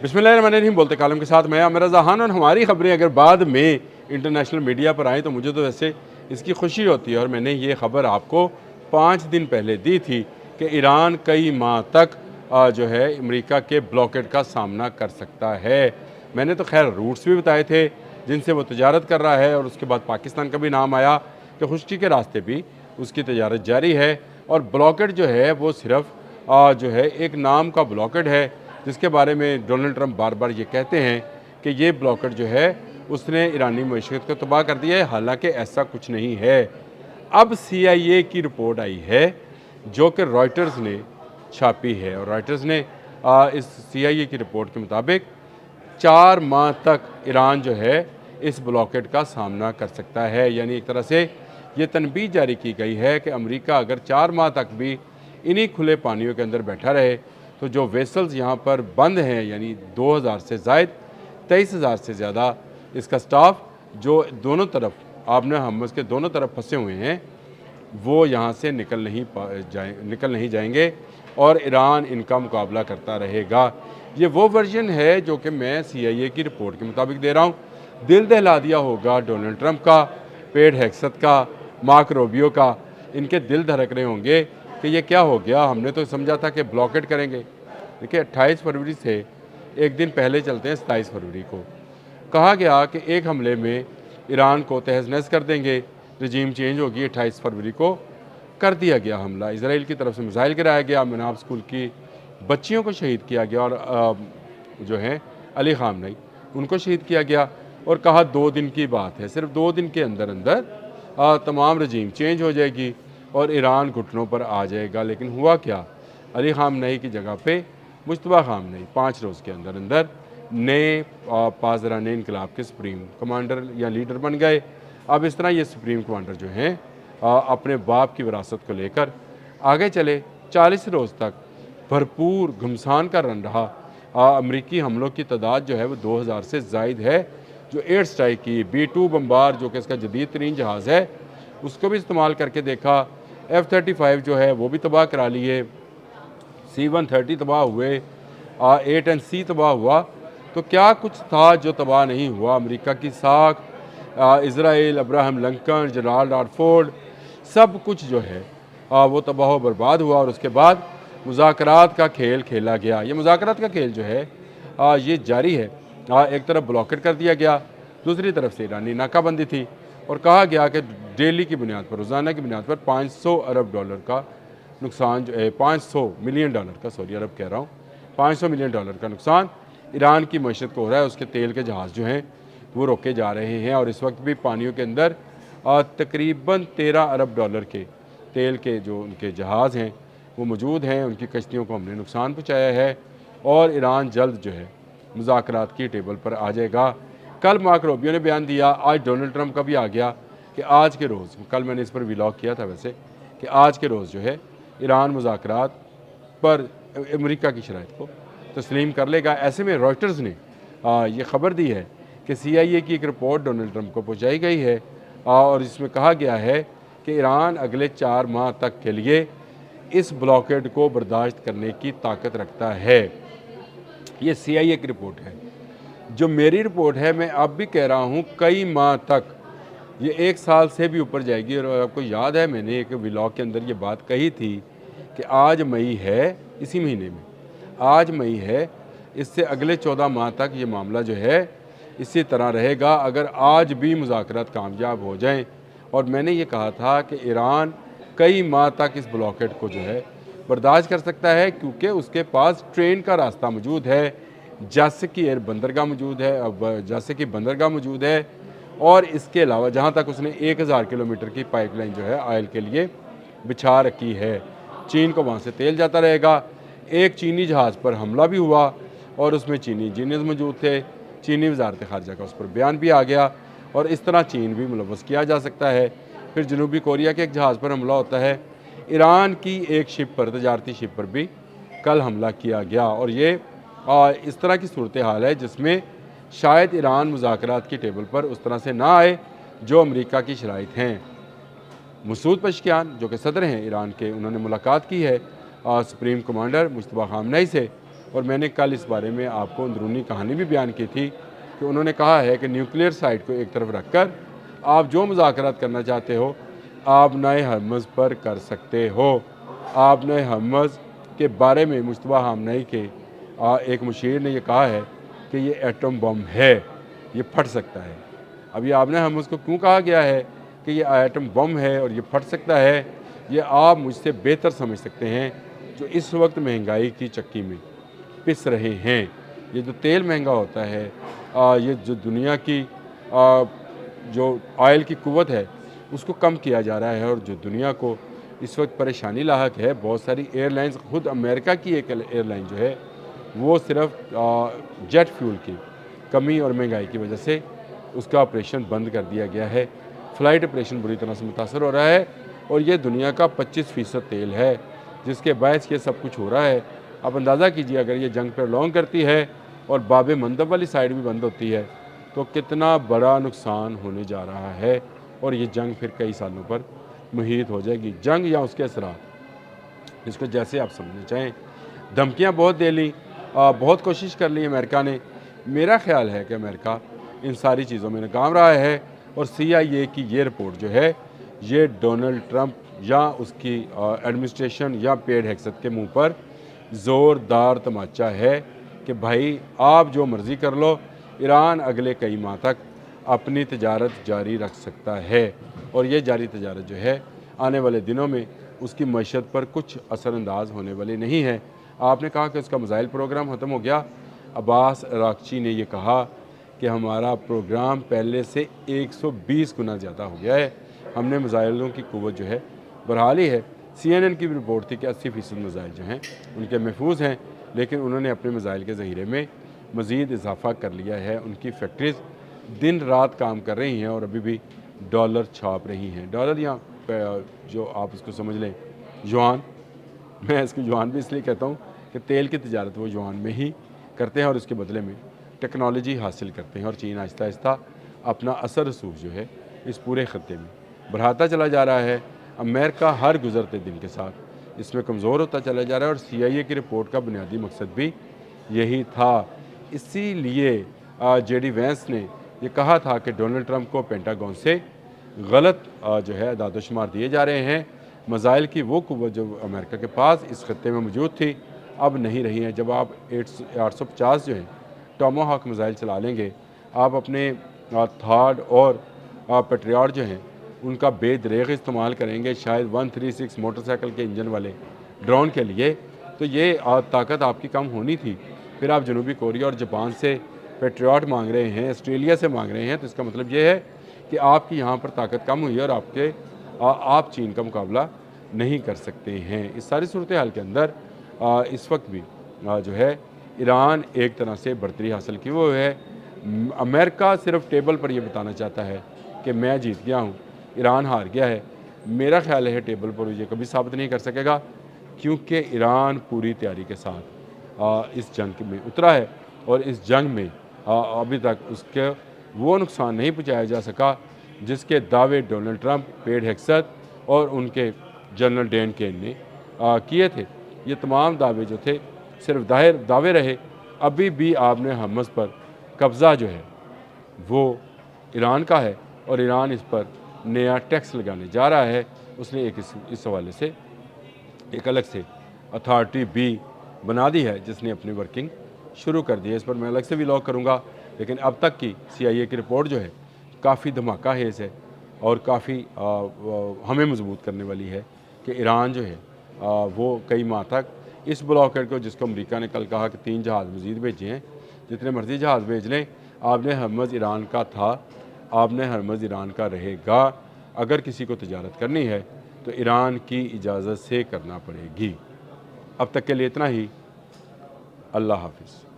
बिस्मिल्लाहिर्रहमानिर्रहीम बोलते कालम के साथ मैं आमिर रज़ा खान। और हमारी ख़बरें अगर बाद में इंटरनेशनल मीडिया पर आएँ तो मुझे तो वैसे इसकी खुशी होती है। और मैंने ये ख़बर आपको 5 दिन पहले दी थी कि ईरान कई माह तक जो है अमेरिका के ब्लॉकेड का सामना कर सकता है। मैंने तो खैर रूट्स भी बताए थे जिनसे वो तजारत कर रहा है, और उसके बाद पाकिस्तान का भी नाम आया कि खुश्की के रास्ते भी उसकी तजारत जारी है। और ब्लॉकेड जो है वो सिर्फ जो है एक नाम का ब्लॉकेड है, जिसके बारे में डोनाल्ड ट्रंप बार बार ये कहते हैं कि ये ब्लॉकेड जो है उसने ईरानी मईशत को तबाह कर दिया है। हालांकि ऐसा कुछ नहीं है। अब CIA की रिपोर्ट आई है जो कि रॉयटर्स ने छापी है, और रॉयटर्स ने इस CIA की रिपोर्ट के मुताबिक 4 माह तक ईरान जो है इस ब्लॉकेड का सामना कर सकता है। यानी एक तरह से ये तनबीह जारी की गई है कि अमेरिका अगर 4 माह तक भी इन्हीं खुले पानियों के अंदर बैठा रहे तो जो वेसल्स यहाँ पर बंद हैं, यानी 2000 से ज़ायद 23,000 से ज़्यादा इसका स्टाफ जो दोनों तरफ आपने हमस के दोनों तरफ फंसे हुए हैं, वो यहाँ से निकल नहीं जाएंगे और ईरान इनका मुकाबला करता रहेगा। ये वो वर्जन है जो कि मैं CIA की रिपोर्ट के मुताबिक दे रहा हूँ। दिल दहला दिया होगा डोनाल्ड ट्रंप का, पेट हेक्सत का, मार्क रोबियो का। इनके दिल धड़क रहे होंगे कि ये क्या हो गया, हमने तो समझा था कि ब्लॉकेट करेंगे। देखिए 28 फरवरी से एक दिन पहले चलते हैं 27 फरवरी को कहा गया कि एक हमले में ईरान को तहस नहस कर देंगे, रजीम चेंज होगी। 28 फरवरी को कर दिया गया हमला, इसराइल की तरफ से मिसाइल गिराया गया, मनाब स्कूल की बच्चियों को शहीद किया गया, और जो हैं अली खामनेई उनको शहीद किया गया। और कहा 2 दिन की बात है, सिर्फ 2 दिन के अंदर अंदर तमाम रजीम चेंज हो जाएगी और ईरान घुटनों पर आ जाएगा। लेकिन हुआ क्या, अली खामनेई की जगह पे मुश्तबा खामनेई 5 रोज़ के अंदर अंदर नए पासदारान इनकलाब के सुप्रीम कमांडर या लीडर बन गए। अब इस तरह ये सुप्रीम कमांडर जो हैं अपने बाप की विरासत को लेकर आगे चले। 40 रोज़ तक भरपूर घमसान का रन रहा। अमरीकी हमलों की तादाद जो है वो 2000 से ज़ायद है। जो एयर स्ट्राइक की B-2 बम्बार जो कि इसका जदीद तरीन जहाज़ है उसको भी इस्तेमाल करके देखा। F-35 जो है वो भी तबाह करा लिए, C-130 तबाह हुए, A-10C तबाह हुआ। तो क्या कुछ था जो तबाह नहीं हुआ? अमेरिका की साख, इसराइल, अब्राहम लिंकन, जनरल डारफोर्ड, सब कुछ जो है वो तबाह व बर्बाद हुआ। और उसके बाद मुज़ाकरात का खेल खेला गया। ये मुज़ाकरात का खेल जो है ये जारी है। एक तरफ ब्लॉकेट कर दिया गया, दूसरी तरफ से ईरानी नाकाबंदी थी, और कहा गया कि डेली की बुनियाद पर, रोज़ाना की बुनियाद पर 500 अरब डॉलर का नुकसान जो है, 500 मिलियन डॉलर का, सॉरी अरब कह रहा हूँ, 500 मिलियन डॉलर का नुकसान ईरान की मईशत को हो रहा है। उसके तेल के जहाज़ जो हैं वो रोके जा रहे हैं, और इस वक्त भी पानियों के अंदर तकरीबन 13 अरब डॉलर के तेल के जो उनके जहाज़ हैं वो मौजूद हैं। उनकी कश्तियों को हमने नुकसान पहुँचाया है, और ईरान जल्द जो है मुज़ाकरात की टेबल पर आ जाएगा। कल मार्क रोबियो ने बयान दिया, आज डोनाल्ड ट्रंप का भी आ गया कि आज के रोज़, कल मैंने इस पर व्लॉग किया था वैसे, कि आज के रोज़ जो है ईरान मुज़ाकरात पर अमेरिका की शराइत को तस्लीम कर लेगा। ऐसे में रॉयटर्स ने ये ख़बर दी है कि CIA की एक रिपोर्ट डोनाल्ड ट्रंप को पहुँचाई गई है, और इसमें कहा गया है कि ईरान अगले 4 माह तक के लिए इस ब्लॉकेड को बर्दाश्त करने की ताकत रखता है। ये CIA की रिपोर्ट है। जो मेरी रिपोर्ट है, मैं अब भी कह रहा हूँ कई माह तक, ये 1 साल से भी ऊपर जाएगी। और आपको याद है मैंने एक व्लॉग के अंदर ये बात कही थी कि आज मई है, इसी महीने में आज मई है, इससे अगले 14 माह तक ये मामला जो है इसी तरह रहेगा अगर आज भी मुज़ाकरात कामयाब हो जाएं। और मैंने ये कहा था कि ईरान कई माह तक इस ब्लॉकेट को जो है बर्दाश्त कर सकता है, क्योंकि उसके पास ट्रेन का रास्ता मौजूद है, जासिक की एयर बंदरगाह मौजूद है, अब जासिक की बंदरगाह मौजूद है, और इसके अलावा जहाँ तक उसने 1000 किलोमीटर की पाइपलाइन जो है ऑयल के लिए बिछा रखी है। चीन को वहाँ से तेल जाता रहेगा। एक चीनी जहाज़ पर हमला भी हुआ और उसमें चीनी इंजीनियर्स मौजूद थे। चीनी वजारत ख़ारजा का उस पर बयान भी आ गया, और इस तरह चीन भी मुलव्वस किया जा सकता है। फिर जनूबी कोरिया के एक जहाज़ पर हमला होता है। ईरान की एक शिप पर, तजारती शिप पर भी कल हमला किया गया। और ये इस तरह की सूरत हाल है जिसमें शायद ईरान मुज़ाकरात की टेबल पर उस तरह से ना आए जो अमेरिका की शराइत हैं। मसूद पशकियान जो कि सदर हैं ईरान के, उन्होंने मुलाकात की है सुप्रीम कमांडर मुश्तबा खामनेई से, और मैंने कल इस बारे में आपको अंदरूनी कहानी भी बयान की थी कि उन्होंने कहा है कि न्यूक्लियर साइट को एक तरफ रखकर आप जो मुज़ाकरात करना चाहते हो आप नए हरमज़ पर कर सकते हो। आप नए हरमज़ के बारे में मुश्तबा हामनई के एक मुशीर ने यह कहा है कि ये एटम बम है, ये फट सकता है। अब ये आपने हरमज़ को क्यों कहा गया है कि ये एटम बम है और ये फट सकता है, ये आप मुझसे बेहतर समझ सकते हैं जो इस वक्त महंगाई की चक्की में पिस रहे हैं। ये जो तेल महंगा होता है, ये जो दुनिया की जो ऑयल की कुव्वत है उसको कम किया जा रहा है और जो दुनिया को इस वक्त परेशानी लायक है। बहुत सारी एयरलाइंस, खुद अमेरिका की एक एयरलाइन जो है वो सिर्फ जेट फ्यूल की कमी और महंगाई की वजह से उसका ऑपरेशन बंद कर दिया गया है। फ़्लाइट ऑपरेशन बुरी तरह से मुतासर हो रहा है और ये दुनिया का 25% तेल है जिसके बायस ये सब कुछ हो रहा है। आप अंदाज़ा कीजिए अगर ये जंग पर लॉन्ग करती है और बाब मंदब वाली साइड भी बंद होती है तो कितना बड़ा नुकसान होने जा रहा है और ये जंग फिर कई सालों पर मुहीत हो जाएगी। जंग या उसके असरात, इसको जैसे आप समझना चाहें। धमकियाँ बहुत दे ली, बहुत कोशिश कर ली अमेरिका ने। मेरा ख्याल है कि अमेरिका इन सारी चीज़ों में नाकाम रहा है और CIA की ये रिपोर्ट जो है ये डोनाल्ड ट्रंप या उसकी एडमिनिस्ट्रेशन या पेड हेक्सत के मुंह पर ज़ोरदार तमाचा है कि भाई आप जो मर्ज़ी कर लो, ईरान अगले कई माह तक अपनी तजारत जारी रख सकता है और ये जारी तजारत जो है आने वाले दिनों में उसकी मईशत पर कुछ असरअंदाज होने वाली नहीं है। आपने कहा कि उसका मिसाइल प्रोग्राम ख़त्म हो गया। अब्बास अरागची ने यह कहा कि हमारा प्रोग्राम पहले से 120 गुना ज़्यादा हो गया है, हमने मिसाइलों की कुव्वत जो है बढ़ा ली है। CNN की भी रिपोर्ट थी कि 80% मिसाइल जो हैं उनके महफूज हैं, लेकिन उन्होंने अपने मिसाइल के ज़ख़ीरे में मज़ीद इजाफ़ा कर लिया है। उनकी फैक्ट्रीज़ दिन रात काम कर रही हैं और अभी भी डॉलर छाप रही हैं। डॉलर या जो आप इसको समझ लें युआन, मैं इसको युआन भी इसलिए कहता हूँ कि तेल की तजारत वो युआन में ही करते हैं और उसके बदले में टेक्नोलॉजी हासिल करते हैं और चीन आहिस्ता आहिस्ता अपना असर रसूख जो है इस पूरे ख़त्े में बढ़ाता चला जा रहा है। अमेरिका हर गुज़रते दिन के साथ इसमें कमज़ोर होता चला जा रहा है और CIA की रिपोर्ट का बुनियादी मकसद भी यही था। इसीलिए JD वैंस ने ये कहा था कि डोनाल्ड ट्रंप को पेंटागन से गलत जो है दादोशुमार दिए जा रहे हैं। मिसाइल की वो कुव्वत जो अमेरिका के पास इस खत्ते में मौजूद थी अब नहीं रही है। जब आप 850 जो है टोमाहॉक मिसाइल चला लेंगे, आप अपने थर्ड और पेट्रियट जो हैं उनका बेदरेग इस्तेमाल करेंगे शायद 136 मोटरसाइकिल के इंजन वाले ड्रोन के लिए, तो ये ताकत आपकी कम होनी थी। फिर आप जनूबी कोरिया और जापान से पेट्रियट मांग रहे हैं, ऑस्ट्रेलिया से मांग रहे हैं, तो इसका मतलब ये है कि आपकी यहाँ पर ताकत कम हुई है और आप चीन का मुकाबला नहीं कर सकते हैं। इस सारी सूरत हाल के अंदर इस वक्त भी जो है ईरान एक तरह से बढ़तरी हासिल की वो है। अमेरिका सिर्फ टेबल पर यह बताना चाहता है कि मैं जीत गया हूँ, ईरान हार गया है। मेरा ख्याल है टेबल पर ये कभी साबित नहीं कर सकेगा क्योंकि ईरान पूरी तैयारी के साथ इस जंग में उतरा है और इस जंग में अभी तक उसके वो नुकसान नहीं पहुँचाया जा सका जिसके दावे डोनाल्ड ट्रंप, पेड हेक्सत और उनके जनरल डैन केन ने किए थे। ये तमाम दावे जो थे सिर्फ दावे रहे। अभी भी आपने हरमज़ पर कब्ज़ा जो है वो ईरान का है और ईरान इस पर नया टैक्स लगाने जा रहा है। उसने एक इस हवाले से एक अलग से अथॉरिटी भी बना दी है जिसने अपनी वर्किंग शुरू कर दी है। इस पर मैं अलग से भी लॉक करूँगा, लेकिन अब तक की CIA की रिपोर्ट जो है काफ़ी धमाका हेज़ है और काफ़ी हमें मजबूत करने वाली है कि ईरान जो है वो कई माह तक इस ब्लॉकेड को, जिसको अमेरिका ने कल कहा कि 3 जहाज़ मज़ीद भेजे हैं, जितने मर्जी जहाज़ भेज लें, आपने हरमज़ ईरान का था, आपने हरमज़ ईरान का रहेगा। अगर किसी को तजारत करनी है तो ईरान की इजाज़त से करना पड़ेगी। अब तक के लिए इतना ही। अल्लाह हाफिज़।